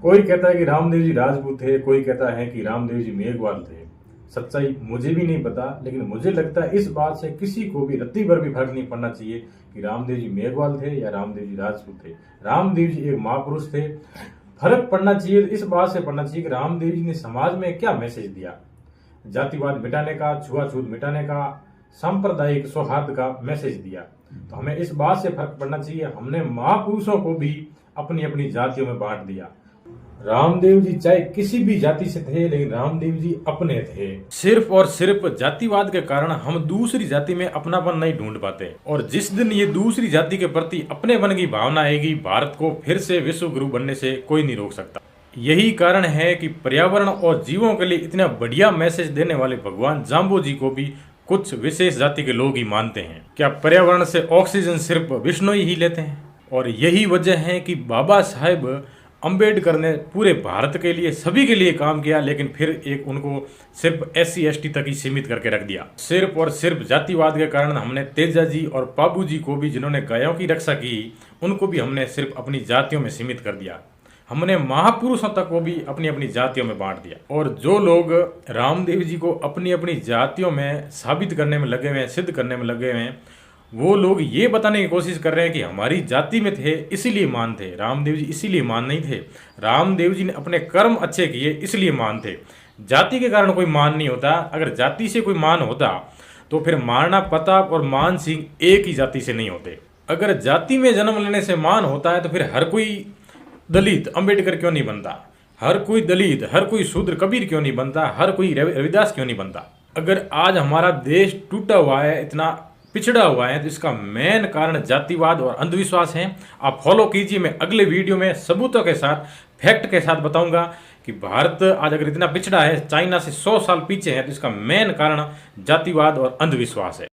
कोई कहता है कि रामदेव जी राजपूत थे, कोई कहता है कि रामदेव जी मेघवाल थे। सच्चाई मुझे भी नहीं पता, लेकिन मुझे लगता है इस बात से किसी को भी रत्ती भर भी फर्क नहीं पड़ना चाहिए कि रामदेव जी मेघवाल थे या रामदेव जी राजपूत थे। रामदेव जी एक महापुरुष थे। फर्क पड़ना चाहिए इस बात से पड़ना चाहिए कि रामदेव जी ने समाज में क्या मैसेज दिया। जातिवाद मिटाने का, छुआछूत मिटाने का, सांप्रदायिक सौहार्द का मैसेज दिया। तो हमें इस बात से फर्क पड़ना चाहिए। हमने महापुरुषों को भी अपनी अपनी जातियों में बांट दिया। रामदेव जी चाहे किसी भी जाति से थे, लेकिन रामदेव जी अपने थे। सिर्फ और सिर्फ जातिवाद के कारण हम दूसरी जाति में अपनापन नहीं ढूंढ पाते, और जिस दिन ये दूसरी जाति के प्रति अपनेपन की भावना आएगी, भारत को फिर से विश्व गुरु बनने से कोई नहीं रोक सकता। यही कारण है कि पर्यावरण और जीवों के लिए इतना बढ़िया मैसेज देने वाले भगवान जाम्बो जी को भी कुछ विशेष जाति के लोग ही मानते हैं। क्या पर्यावरण से ऑक्सीजन सिर्फ विष्णु ही लेते हैं? और यही वजह है कि बाबा साहेब अंबेडकर ने पूरे भारत के लिए, सभी के लिए काम किया, लेकिन फिर एक उनको सिर्फ SC ST तक ही सीमित करके रख दिया। सिर्फ और सिर्फ जातिवाद के कारण हमने तेजा जी और बाबू जी को भी, जिन्होंने गायों की रक्षा की, उनको भी हमने सिर्फ अपनी जातियों में सीमित कर दिया। हमने महापुरुषों तक को भी अपनी अपनी जातियों में बांट दिया। और जो लोग रामदेव जी को अपनी अपनी जातियों में साबित करने में लगे हुए हैं, सिद्ध करने में लगे हुए हैं, वो लोग ये बताने की कोशिश कर रहे हैं कि हमारी जाति में थे इसीलिए मान थे। रामदेव जी इसीलिए मान नहीं थे। रामदेव जी ने अपने कर्म अच्छे किए इसलिए मान थे। जाति के कारण कोई मान नहीं होता। अगर जाति से कोई मान होता तो फिर महाराणा प्रताप और मान सिंह एक ही जाति से नहीं होते। अगर जाति में जन्म लेने से मान होता है तो फिर हर कोई दलित अंबेडकर क्यों नहीं बनता? हर कोई दलित, हर कोई शूद्र कबीर क्यों नहीं बनता? हर कोई रविदास क्यों नहीं बनता? अगर आज हमारा देश टूटा हुआ है, इतना पिछड़ा हुआ है, तो इसका मेन कारण जातिवाद और अंधविश्वास है। आप फॉलो कीजिए। मैं अगले वीडियो में सबूतों के साथ, फैक्ट के साथ बताऊंगा कि भारत आज अगर इतना पिछड़ा है, चाइना से 100 साल पीछे है, तो इसका मेन कारण जातिवाद और अंधविश्वास है।